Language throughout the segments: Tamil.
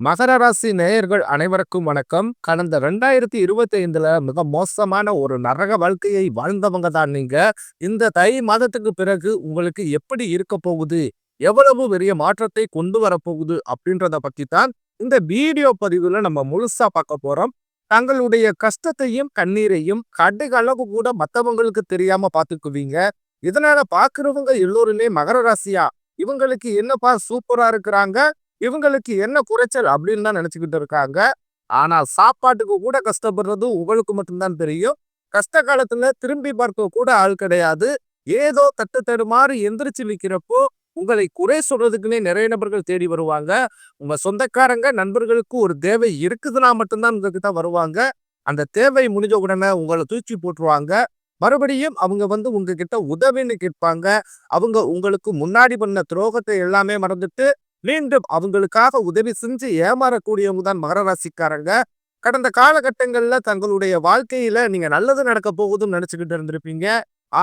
மகர ராசி நேயர்கள் அனைவருக்கும் வணக்கம். கடந்த 2025ல மிக மோசமான ஒரு நரக வாழ்க்கையை வாழ்ந்தவங்க தான் நீங்க. இந்த தை மாதத்துக்கு பிறகு உங்களுக்கு எப்படி இருக்க போகுது? எவ்வளவு பெரிய மாற்றத்தை கொண்டு வரப்போகுது? அப்படின்றத பத்தி தான் இந்த வீடியோ பதிவுல நம்ம முழுசா பார்க்க போறோம். தங்களுடைய கஷ்டத்தையும், கண்ணீரையும் கடுகளவு கூட மத்தவங்களுக்கு தெரியாம பார்த்துக்குவீங்க. இதனால பார்க்கிறவங்க எல்லோருமே மகர ராசியா? இவங்களுக்கு என்னப்பா சூப்பரா இருக்கிறாங்க. இவங்களுக்கு என்ன குறைச்சல் அப்படின்னு தான் நினைச்சுக்கிட்டு இருக்காங்க. ஆனா சாப்பாட்டுக்கு கூட கஷ்டப்படுறது உங்களுக்கு மட்டும்தான் தெரியும். கஷ்ட காலத்துல திரும்பி பார்க்க கூட ஆள் கிடையாது. ஏதோ தட்டு தடுமாறி எந்திரிச்சு நிக்கிறப்போ உங்களை குறை சொல்றதுக்குன்னே நிறைய நபர்கள் தேடி வருவாங்க. உங்க சொந்தக்காரங்க நண்பர்களுக்கு ஒரு தேவை இருக்குதுன்னா மட்டும்தான் உங்ககிட்ட வருவாங்க. அந்த தேவை முடிஞ்ச உடனே உங்களை தூக்கி போட்டுருவாங்க. மறுபடியும் அவங்க உங்ககிட்ட உதவின்னு கேட்பாங்க. அவங்க உங்களுக்கு முன்னாடி பண்ண துரோகத்தை எல்லாமே மறந்துட்டு மீண்டும் அவங்களுக்காக உதவி செஞ்சு ஏமாறக்கூடியவங்க தான் மகர ராசிக்காரங்க. கடந்த காலகட்டங்கள்ல தங்களுடைய வாழ்க்கையில நீங்க நல்லது நடக்க போகுதுன்னு நினைச்சுக்கிட்டு இருந்திருப்பீங்க.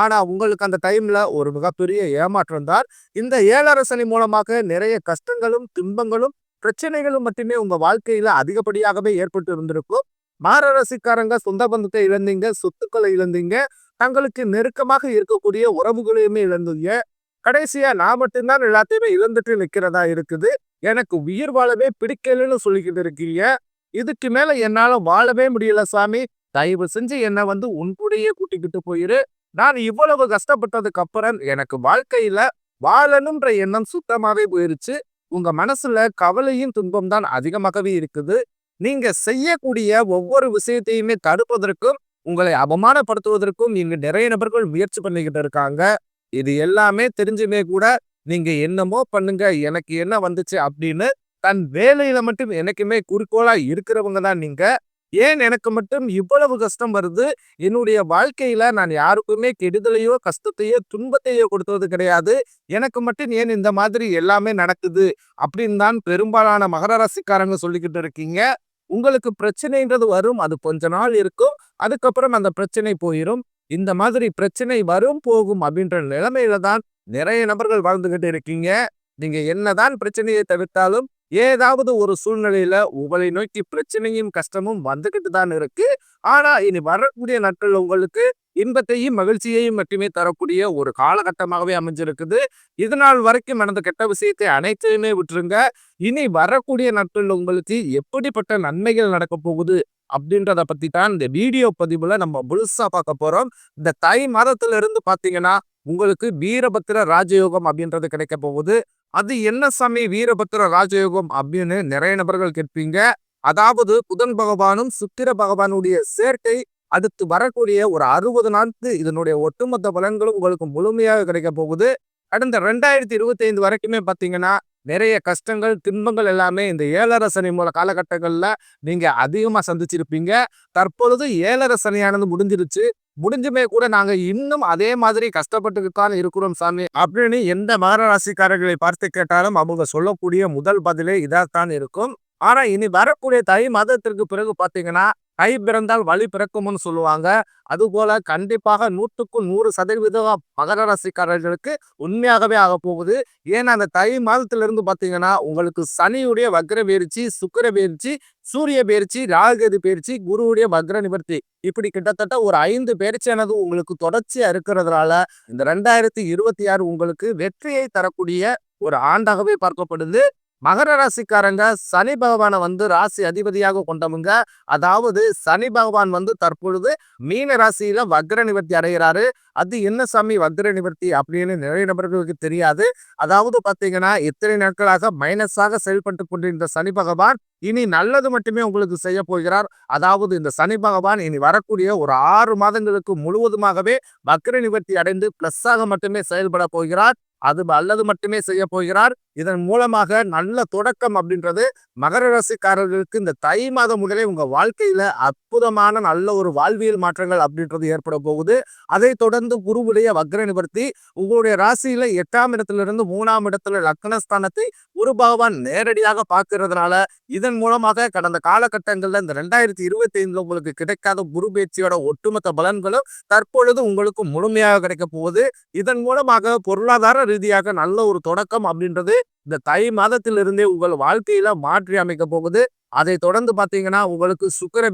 ஆனா உங்களுக்கு அந்த டைம்ல ஒரு மிகப்பெரிய ஏமாற்றம் தான். இந்த 7 சனி மூலமாக நிறைய கஷ்டங்களும், துன்பங்களும், பிரச்சனைகளும் மட்டுமே உங்க வாழ்க்கையில அதிகப்படியாகவே ஏற்பட்டு இருந்திருக்கும். மகர ராசிக்காரங்க சொந்த பந்தத்தை இழந்தீங்க, சொத்துக்களை இழந்தீங்க, தங்களுக்கு நெருக்கமாக இருக்கக்கூடிய உறவுகளையுமே இழந்தீங்க. கடைசியா நான் மட்டும்தான் எல்லாத்தையுமே இழந்துட்டு நிக்கிறதா இருக்குது. எனக்கு உயிர் வாழவே பிடிக்கலன்னு சொல்லிக்கிட்டு இருக்கீங்க. இதுக்கு மேல என்னால வாழவே முடியல சாமி. தயவு செஞ்சு என்ன உன் கூடயே கூட்டிக்கிட்டு போயிரு. நான் இவ்வளவு கஷ்டப்பட்டதுக்கு அப்புறம் எனக்கு வாழ்க்கையில வாழணும்ன்ற எண்ணம் சுத்தமாவே போயிருச்சு. உங்க மனசுல கவலையும் துன்பம் தான் அதிகமாகவே இருக்குது. நீங்க செய்யக்கூடிய ஒவ்வொரு விஷயத்தையுமே தடுப்பதற்கும், உங்களை அவமானப்படுத்துவதற்கும் இங்கு நிறைய நபர்கள் முயற்சி பண்ணிக்கிட்டு இருக்காங்க. இது எல்லாமே தெரிஞ்சுமே கூட நீங்க என்னமோ பண்ணுங்க, எனக்கு என்ன வந்துச்சு அப்படின்னு தன் வேலையில மட்டும் என்னைக்குமே குறிக்கோளா இருக்கிறவங்க தான் நீங்க. ஏன் எனக்கு மட்டும் இவ்வளவு கஷ்டம் வருது? என்னுடைய வாழ்க்கையில நான் யாருக்குமே கெடுதலையோ, கஷ்டத்தையோ, துன்பத்தையோ கொடுத்தது கிடையாது. எனக்கு மட்டும் ஏன் இந்த மாதிரி எல்லாமே நடக்குது? அப்படின்னு தான் பெரும்பாலான மகர ராசிக்காரங்க சொல்லிக்கிட்டு இருக்கீங்க. உங்களுக்கு பிரச்சனைன்றது வரும். அது கொஞ்ச நாள் இருக்கும். அதுக்கப்புறம் அந்த பிரச்சனை போயிரும். இந்த மாதிரி பிரச்சனை வரும், போகும் அப்படின்ற நிலைமையில தான் நிறைய நபர்கள் வாழ்ந்துகிட்டு இருக்கீங்க. நீங்க என்னதான் பிரச்சனையை தவிர்த்தாலும், ஏதாவது ஒரு சூழ்நிலையில உங்களை நோக்கி பிரச்சனையும், கஷ்டமும் வந்துகிட்டு தான் இருக்கு. ஆனா இனி வரக்கூடிய நாட்கள்ல உங்களுக்கு இன்பத்தையும், மகிழ்ச்சியையும் மட்டுமே தரக்கூடிய ஒரு காலகட்டமாகவே அமைஞ்சிருக்குது. இதுநாள் வரைக்கும் நடந்த கெட்ட விஷயத்தை அனைத்தையுமே விட்டுருங்க. இனி வரக்கூடிய நாட்கள்ல உங்களுக்கு எப்படிப்பட்ட நன்மைகள் நடக்க போகுது அப்படின்றத பத்தி தான் இந்த வீடியோ பதிவுல நம்ம முழுசா பார்க்க போறோம். இந்த தை மாதத்துல இருந்து பாத்தீங்கன்னா உங்களுக்கு வீரபத்திர ராஜயோகம் அப்படின்றது கிடைக்க போகுது. அது என்ன சாமி வீரபத்திர ராஜயோகம் அப்படின்னு நிறைய நபர்கள் கேட்பீங்க. அதாவது புதன் பகவானும் சுக்கிர பகவானுடைய சேர்க்கை அடுத்து வரக்கூடிய ஒரு 60 நாட்கு இதனுடைய ஒட்டுமொத்த பலன்களும் உங்களுக்கு முழுமையாக கிடைக்க போகுது. கடந்த 2025 வரைக்குமே பாத்தீங்கன்னா நிறைய கஷ்டங்கள், துன்பங்கள் எல்லாமே இந்த 7 சனி மூல காலகட்டங்கள்ல நீங்க அதிகமா சந்திச்சிருப்பீங்க. தற்பொழுது 7 சனியானது முடிஞ்சிருச்சு. முடிஞ்சுமே கூட நாங்க இன்னும் அதே மாதிரி கஷ்டப்பட்டுதான் இருக்கிறோம் சாமி அப்படின்னு எந்த மகர ராசிக்காரர்களை பார்த்து கேட்டாலும் அவங்க சொல்லக்கூடிய முதல் பதிலே இதாத்தான் இருக்கும். ஆனா இனி வரக்கூடிய தை மாதத்திற்கு பிறகு பாத்தீங்கன்னா கை பிறந்தால் வழி பிறக்கும்னு சொல்லுவாங்க. அதுபோல கண்டிப்பாக 100க்கு 100% மகர ராசிக்காரர்களுக்கு உண்மையாகவே ஆக போகுது. ஏன்னா அந்த தை மாதத்துல இருந்து பாத்தீங்கன்னா உங்களுக்கு சனியுடைய வக்ர பயிற்சி, சுக்கிர பயிற்சி, சூரிய பயிற்சி, ராகுகேது பயிற்சி, குருவுடைய வக்ர நிவர்த்தி, இப்படி கிட்டத்தட்ட ஒரு 5 பயிற்சியானது உங்களுக்கு தொடர்ச்சியா இருக்கிறதுனால இந்த 2026 உங்களுக்கு வெற்றியை தரக்கூடிய ஒரு ஆண்டாகவே பார்க்கப்படுது. மகர ராசிக்காரங்க சனி பகவானை ராசி அதிபதியாக கொண்டவங்க. அதாவது சனி பகவான் தற்பொழுது மீன ராசியில வக்ர நிவர்த்தி அடைகிறாரு. அது என்ன சாமி வக்ர நிவர்த்தி அப்படின்னு நிறைய நபர்களுக்கு தெரியாது. அதாவது பாத்தீங்கன்னா இத்தனை நாட்களாக மைனஸாக செயல்பட்டு கொண்டிருந்த சனி பகவான் இனி நல்லது மட்டுமே உங்களுக்கு செய்ய போகிறார். அதாவது இந்த சனி பகவான் இனி வரக்கூடிய ஒரு 6 மாதங்களுக்கு முழுவதுமாகவே வக்ர நிவர்த்தி அடைந்து பிளஸ்ஸாக மட்டுமே செயல்பட போகிறார். அது அல்லது மட்டுமே செய்ய போகிறார். இதன் மூலமாக நல்ல தொடக்கம் அப்படின்றது மகர ராசிக்காரர்களுக்கு இந்த தை மாதம் முதலே உங்க வாழ்க்கையில அற்புதமான நல்ல ஒரு வாழ்வியல் மாற்றங்கள் அப்படின்றது ஏற்பட போகுது. அதை தொடர்ந்து குருவுடைய வக்ர நிவர்த்தி உங்களுடைய ராசியில 8ஆம் இடத்திலிருந்து 3ஆம் இடத்துல லக்னஸ்தானத்தை குரு பகவான் நேரடியாக பார்க்கிறதுனால இதன் மூலமாக கடந்த காலகட்டங்கள்ல இந்த 2025 உங்களுக்கு கிடைக்காத குரு பேச்சியோட ஒட்டுமொத்த பலன்களும் தற்பொழுது உங்களுக்கு முழுமையாக கிடைக்க போகுது. இதன் மூலமாக பொருளாதார ரீதியாக நல்ல ஒரு தொடக்கம் அப்படின்றது இந்த தை மாதத்திலிருந்தே உங்கள் வாழ்க்கையில மாற்றி அமைக்க போகுது. அதை தொடர்ந்து பார்த்தீங்கன்னா, உங்களுக்கு சுக்கிர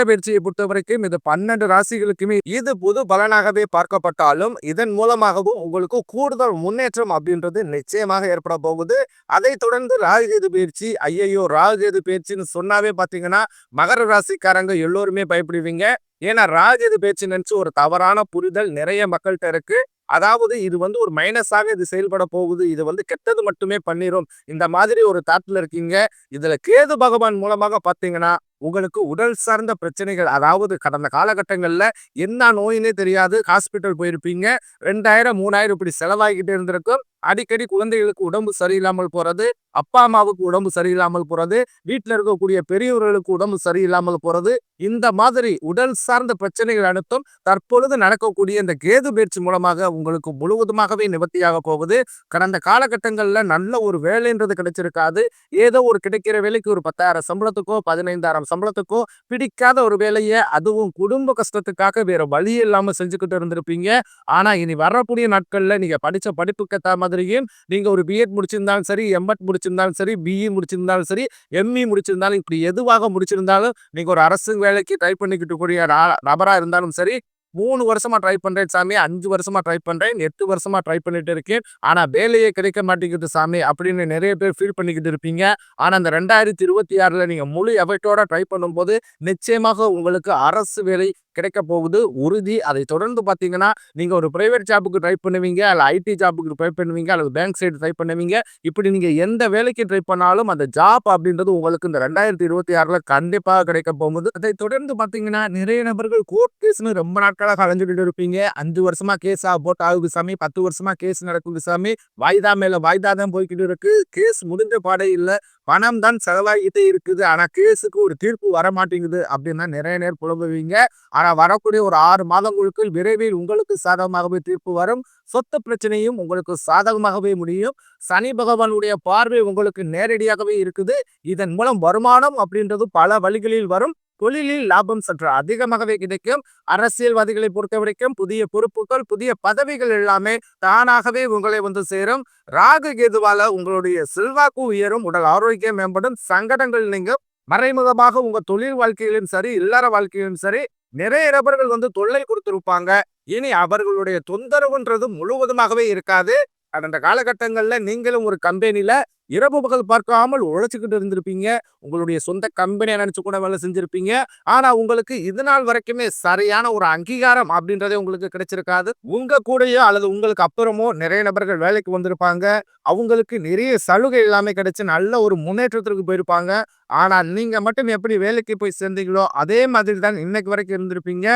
பயிற்சியை பொறுத்தவரைக்கும் இது 12 ராசிகளுக்குமே இது புது பலனாகவே பார்க்கப்பட்டாலும், இதன் மூலமாகவும் உங்களுக்கு கூடுதல் முன்னேற்றம் அப்படின்றது நிச்சயமாக ஏற்பட போகுது. அதைத் தொடர்ந்து ராகுகேது பயிற்சி. ஐயையோ! ராகுகேது பயிற்சின்னு சொன்னாவே பார்த்தீங்கன்னா, மகர ராசிக்காரங்க எல்லோருமே பயப்படுவீங்க. ஏன்னா ராகுகேது பயிற்சி நினைச்சு ஒரு தவறான புரிதல் நிறைய மக்கள்ட்ட இருக்கு. அதாவது இது ஒரு மைனஸாக இது செயல்பட போகுது. இது கெட்டது மட்டுமே பண்ணிரும். இந்த மாதிரி ஒரு தாட்ல இருக்கீங்க. இதுல கேது பகவான் மூலமாக பார்த்தீங்கன்னா, உங்களுக்கு உடல் சார்ந்த பிரச்சனைகள், அதாவது கடந்த காலகட்டங்கள்ல என்ன நோயின்னே தெரியாது ஹாஸ்பிட்டல் போயிருப்பீங்க. 2000, 3000 இப்படி செலவாகிக்கிட்டே இருந்திருக்கும். அடிக்கடி குழந்தைகளுக்கு உடம்பு சரியில்லாமல் போறது, அப்பா அம்மாவுக்கு உடம்பு சரியில்லாமல் போறது, வீட்டுல இருக்கக்கூடிய பெரியவர்களுக்கு உடம்பு சரியில்லாமல் போறது, இந்த மாதிரி உடல் சார்ந்த பிரச்சனைகள் அனைத்தும் தற்பொழுது நடக்கக்கூடிய இந்த கேது பயிற்சி மூலமாக உங்களுக்கு முழுவதுமாகவே நிவர்த்தியாக போகுது. கடந்த காலகட்டங்கள்ல நல்ல ஒரு வேலைன்றது கிடைச்சிருக்காது. ஏதோ ஒரு கிடைக்கிற வேலைக்கு ஒரு 10,000 சம்பளத்துக்கோ 15,000 சம்பளத்துக்கோ பிடிக்காத ஒரு வேலையை, அதுவும் குடும்ப கஷ்டத்துக்காக வேற வழி இல்லாம செஞ்சுக்கிட்டு இருந்திருப்பீங்க. ஆனா இனி வரக்கூடிய நாட்கள்ல நீங்க படிச்ச படிப்புக்கு ஏற்ற மாதிரியும் நீங்க ஒரு பிஎட் முடிச்சிருந்தாலும் சரி, எம்எட் முடிச்சிருந்தாலும் சரி, பிஇ முடிச்சிருந்தாலும் சரி, எம்இ முடிச்சிருந்தாலும், இப்படி எதுவாக முடிச்சிருந்தாலும் நீங்க ஒரு அரசு வேலைக்கு ட்ரை பண்ணிக்கிட்டு கூடிய நபரா இருந்தாலும் சரி, 3 வருஷமா ட்ரை பண்றேன் சாமி, 5 வருஷமா ட்ரை பண்றேன், 8 வருஷமா ட்ரை பண்ணிட்டு இருக்கேன், ஆனா வேலையே கிடைக்க மாட்டேங்குது சாமி அப்படின்னு நிறைய பேர் ஃபீல் பண்ணிக்கிட்டு இருப்பீங்க. ஆனா இந்த 2026ல நீங்க முழு எஃபர்ட்டோட ட்ரை பண்ணும்போது நிச்சயமாக உங்களுக்கு அரசு வேலை கிடைக்க போகுது உறுதி. அதை தொடர்ந்து பார்த்தீங்கன்னா, நீங்க ஒரு பிரைவேட் ஜாப்புக்கு ட்ரை பண்ணுவீங்க, அல்ல ஐடி ஜாப்புக்கு ட்ரை பண்ணுவீங்க, அல்லது பேங்க் சைடு ட்ரை பண்ணுவீங்க. இப்படி நீங்க எந்த வேலைக்கு ட்ரை பண்ணாலும் அந்த ஜாப் அப்படின்றது உங்களுக்கு இந்த 2026ல கண்டிப்பாக கிடைக்க போகுது. அதை தொடர்ந்து பார்த்தீங்கன்னா, நிறைய நபர்கள் கோர்ட் கேஸ்னு ரொம்ப நாட்களாக அலைஞ்சுட்டு இருப்பீங்க. 5 வருஷமா கேஸ் போட்டு ஆகுது சாமி, 10 வருஷமா கேஸ் நடக்குது சாமி, வாய்தா மேல வாய்தா தான் போய்கிட்டு இருக்கு, கேஸ் முடிஞ்ச பாடே இல்ல, பணம் தான் செலவாகிட்டே இருக்குது, ஆனா கேஸுக்கு ஒரு தீர்ப்பு வர மாட்டேங்குது அப்படின்னு நிறைய நேரம் புலம்புவீங்க. ஆனா வரக்கூடிய ஒரு 6 மாதங்களுக்குள் விரைவில் உங்களுக்கு சாதகமாகவே தீர்ப்பு வரும். சொத்து பிரச்சனையும் உங்களுக்கு சாதகமாகவே முடியும். சனி பகவானுடைய பார்வை உங்களுக்கு நேரடியாகவே இருக்குது. இதன் மூலம் வருமானம் அப்படின்றது பல வழிகளில் வரும். தொழிலில் லாபம் சற்று அதிகமாகவே கிடைக்கும். அரசியல்வாதிகளை பொறுத்த வரைக்கும் புதிய பொறுப்புகள், புதிய பதவிகள் எல்லாமே தானாகவே உங்களை சேரும். ராகு கேதுவால உங்களுடைய செல்வாக்கு உயரும், உடல் ஆரோக்கியம் மேம்படும், சங்கடங்கள் நீங்கும். மறைமுகமாக உங்க தொழில் வாழ்க்கையிலும் சரி, இல்லற வாழ்க்கையிலும் சரி, நிறைய நபர்கள் தொல்லை கொடுத்திருப்பாங்க. இனி அவர்களுடைய தொந்தரவுன்றது முழுவதுமாகவே இருக்காது. கடந்த காலகட்டங்கள்ல நீங்களும் ஒரு கம்பெனில இரவு பகல் பார்க்காமல் உழைச்சுக்கிட்டு இருந்திருப்பீங்க. உங்களுடைய சொந்த கம்பெனியை நினைச்சு கூட வேலை செஞ்சிருப்பீங்க. ஆனா உங்களுக்கு இது நாள் வரைக்குமே சரியான ஒரு அங்கீகாரம் அப்படின்றதே உங்களுக்கு கிடைச்சிருக்காது. உங்க கூடயோ அல்லது உங்களுக்கு அப்புறமோ நிறைய நபர்கள் வேலைக்கு வந்திருப்பாங்க. அவங்களுக்கு நிறைய சலுகை எல்லாமே கிடைச்சு நல்ல ஒரு முன்னேற்றத்திற்கு போயிருப்பாங்க. ஆனா நீங்க மட்டும் எப்படி வேலைக்கு போய் சேர்ந்தீங்களோ அதே மாதிரி தான் இன்னைக்கு வரைக்கும் இருந்திருப்பீங்க.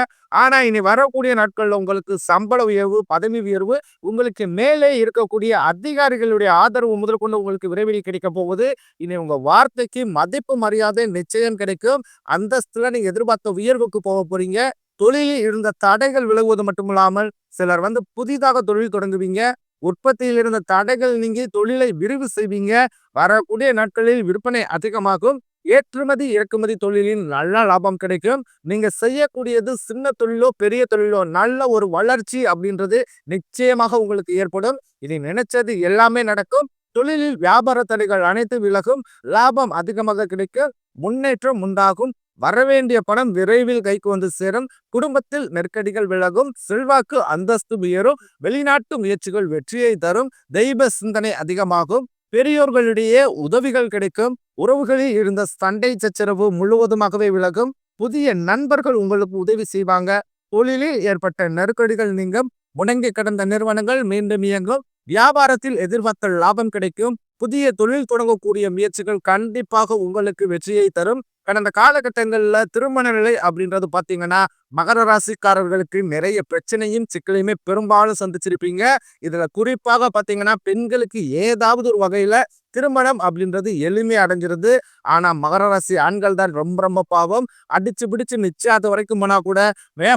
ஆனா இனி வரக்கூடிய நாட்கள்ல உங்களுக்கு சம்பள உயர்வு, பதவி உயர்வு, உங்களுக்கு மேலே இருக்கக்கூடிய அதிகாரிகளுடைய ஆதரவு முதல் கொண்டு உங்களுக்கு விரைவில் கிடைக்க போகுது. இனி உங்க வார்த்தைக்கு மதிப்பு மரியாதை நிச்சயம் கிடைக்கும். அந்தஸ்துல நீங்க எதிர்பார்த்த உயர்வுக்கு போக போறீங்க. தொழிலில் இருந்த தடைகள் விலகுவது மட்டுமில்லாமல் சிலர் புதிதாக தொழில் தொடங்குவீங்க. உற்பத்தியில் இருந்த தடைகள் நீங்கி தொழிலை விரிவு செய்வீங்க. வரக்கூடிய நாட்களில் விற்பனை அதிகமாகும். ஏற்றுமதி இறக்குமதி தொழிலில் நல்ல லாபம் கிடைக்கும். நீங்க செய்யக்கூடியது சின்ன தொழிலோ பெரிய தொழிலோ நல்ல ஒரு வளர்ச்சி அப்படின்றது நிச்சயமாக உங்களுக்கு ஏற்படும். இனி நினைச்சது எல்லாமே நடக்கும். தொழிலில் வியாபார தடைகள் அனைத்து விலகும். லாபம் அதிகமாக கிடைக்கும். முன்னேற்றம் உண்டாகும். வரவேண்டிய பணம் விரைவில் கைக்கு சேரும். குடும்பத்தில் நெருக்கடிகள் விலகும். செல்வாக்கு அந்தஸ்து உயரும். வெளிநாட்டு முயற்சிகள் வெற்றியை தரும். தெய்வ சிந்தனை அதிகமாகும். பெரியோர்களிடையே உதவிகள் கிடைக்கும். உறவுகளில் இருந்த சண்டை சச்சரவு முழுவதுமாகவே விலகும். புதிய நண்பர்கள் உங்களுக்கு உதவி செய்வாங்க. தொழிலில் ஏற்பட்ட நெருக்கடிகள் நீங்கும். முடங்கி கிடந்த நிறுவனங்கள் மீண்டும் இயங்கும். வியாபாரத்தில் எதிர்பார்த்த லாபம் கிடைக்கும். புதிய தொழில் தொடங்கக்கூடிய முயற்சிகள் கண்டிப்பாக உங்களுக்கு வெற்றியை தரும். கடந்த காலகட்டங்கள்ல திருமண நிலை அப்படின்றது பாத்தீங்கன்னா, மகர ராசிக்காரர்களுக்கு நிறைய பிரச்சனையும் சிக்கலையுமே பெரும்பாலும் சந்திச்சிருப்பீங்க. இதுல குறிப்பாக பாத்தீங்கன்னா, பெண்களுக்கு ஏதாவது ஒரு வகையில திருமணம் அப்படின்றது எளிமை அடைஞ்சிருது. ஆனா மகர ராசி ஆண்கள் தான் ரொம்ப ரொம்ப பாவம். அடிச்சு பிடிச்சு நிச்சயாத வரைக்கும் போனா கூட,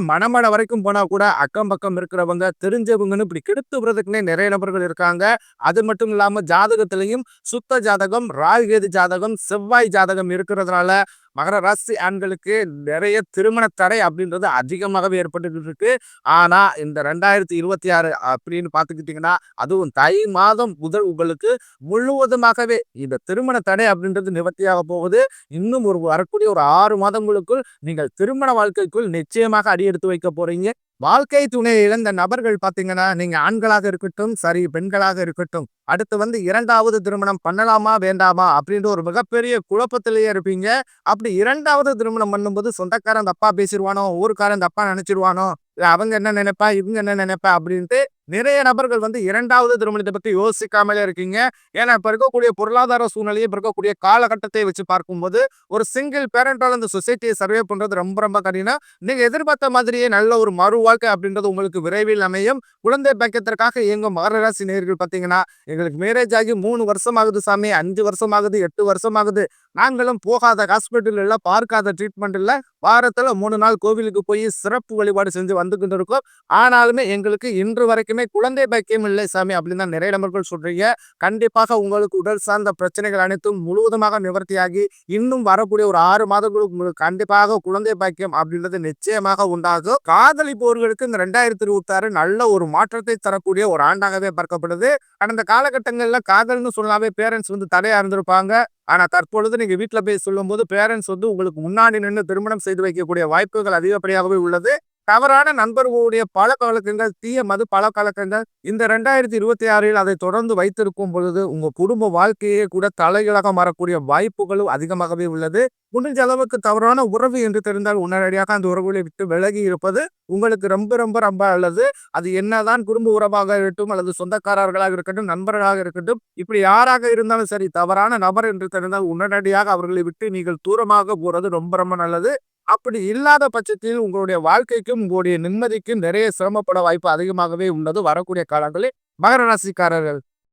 மணமட வரைக்கும் போனா கூட, அக்கம் பக்கம் இருக்கிறவங்க தெரிஞ்சவங்கன்னு இப்படி கெடுத்து விடுறதுக்குன்னே நிறைய நபர்கள் இருக்காங்க. அது மட்டும் இல்லாம ஜாதகத்திலையும் சுத்த ஜாதகம், ராகுகேது ஜாதகம், செவ்வாய் ஜாதகம் இருக்கிறதுனால மகர ராசி ஆண்களுக்கு நிறைய திருமண தடை அப்படின்றது அதிகமாகவே ஏற்பட்டுக்கிட்டு இருக்கு. ஆனா இந்த 2026 அப்படின்னு பார்த்துக்கிட்டீங்கன்னா, அதுவும் தை மாதம் முதல் உங்களுக்கு முழுவதுமாகவே இந்த திருமண தடை அப்படின்றது நிவர்த்தியாக போகுது. இன்னும் வரக்கூடிய ஒரு 6 மாதங்களுக்குள் நீங்கள் திருமண வாழ்க்கைக்குள் நிச்சயமாக அடியெடுத்து வைக்க போறீங்க. வாழ்க்கை துணையை இழந்த நபர்கள் பார்த்தீங்கன்னா, நீங்க ஆண்களாக இருக்கட்டும், சரி பெண்களாக இருக்கட்டும், அடுத்து வந்து 2வது திருமணம் பண்ணலாமா? வேண்டாமா? அப்படின்ற ஒரு மிகப்பெரிய குழப்பத்திலேயே இருப்பீங்க. அப்படி 2வது திருமணம் பண்ணும்போது சொந்தக்காரன் தப்பா பேசிருவானோ, ஊர்க்காரன் தப்பா நினைச்சிருவானோ, இல்ல அவங்க என்ன நினைப்பா? இவங்க என்ன நினைப்பா? அப்படின்ட்டு நிறைய நபர்கள் வந்து 2வது திருமணத்தை பத்தி யோசிக்காமலே இருக்கீங்க. ஏன்னா, இப்ப இருக்கக்கூடிய பொருளாதார சூழ்நிலையை, இப்ப இருக்கக்கூடிய காலகட்டத்தை வச்சு பார்க்கும்போது, ஒரு சிங்கிள் பேரண்டால இந்த சொசைட்டியை சர்வே பண்றது ரொம்ப ரொம்ப கடினம். நீங்க எதிர்பார்த்த மாதிரியே நல்ல ஒரு மறு வாழ்க்கை அப்படின்றது உங்களுக்கு விரைவில் அமையும். குழந்தை பாக்கியத்திற்காக இயங்கும் மகர ராசி நேயர்கள் பார்த்தீங்கன்னா, எங்களுக்கு மேரேஜ் ஆகி 3 வருஷம் ஆகுது சாமி, 5 வருஷம் ஆகுது, 8 வருஷம் ஆகுது. நாங்களும் போகாத ஹாஸ்பிட்டல் இல்ல, பார்க்காத ட்ரீட்மெண்ட் இல்ல. வாரத்துல 3 நாள் கோவிலுக்கு போய் சிறப்பு வழிபாடு செஞ்சு வந்துகிட்டு இருக்கோம். ஆனாலுமே எங்களுக்கு இன்று வரைக்குமே குழந்தை பாக்கியம் இல்லை சாமி அப்படின்னு தான் நிறைய நபர்கள் சொல்றீங்க. கண்டிப்பாக உங்களுக்கு உடல் சார்ந்த பிரச்சனைகள் அனைத்தும் முழுவதுமாக நிவர்த்தியாகி, இன்னும் வரக்கூடிய ஒரு 6 மாதங்களுக்கு உங்களுக்கு கண்டிப்பாக குழந்தை பாக்கியம் அப்படின்றது நிச்சயமாக உண்டாகும். காதலிப்பவர்களுக்கு இந்த 2026 நல்ல ஒரு மாற்றத்தை தரக்கூடிய ஒரு ஆண்டாகவே பார்க்கப்படுது. கடந்த காலகட்டங்கள்ல காதல்னு சொன்னாவே பேரண்ட்ஸ் வந்து தடையா இருந்திருப்பாங்க. ஆனா தற்பொழுது நீங்க வீட்ல போய் சொல்லும்போது பேரண்ட்ஸ் வந்து உங்களுக்கு முன்னாடி நின்னு திருமணம் செய்து வைக்கக்கூடிய வாய்ப்புகள் அதிகப்படியாகவே உள்ளது. தவறான நண்பர்களுடைய பழக்கவழக்கங்கள், தீய மது பழக்கவழக்கங்கள் இந்த 2026ல் அதை தொடர்ந்து வைத்திருக்கும் பொழுது, உங்க குடும்ப வாழ்க்கையே கூட தலைகீழாக மாறக்கூடிய வாய்ப்புகளும் அதிகமாகவே உள்ளது. முடிஞ்ச அளவுக்கு தவறான உறவு என்று தெரிந்தால் உடனடியாக அந்த உறவுகளை விட்டு விலகி இருப்பது உங்களுக்கு ரொம்ப ரொம்ப ரொம்ப நல்லது. அது என்னதான் குடும்ப உறவாக இருக்கட்டும், அல்லது சொந்தக்காரர்களாக இருக்கட்டும், நண்பர்களாக இருக்கட்டும், இப்படி யாராக இருந்தாலும் சரி, தவறான நபர் என்று தெரிந்தால் உடனடியாக அவர்களை விட்டு நீங்கள் தூரமாக போறது ரொம்ப ரொம்ப நல்லது. அப்படி இல்லாத பட்சத்தில் உங்களுடைய வாழ்க்கைக்கும், உங்களுடைய நிம்மதிக்கும் நிறைய சிரமப்பட வாய்ப்பு அதிகமாகவே உள்ளது வரக்கூடிய காலங்களில். மகர ராசிக்காரர்கள்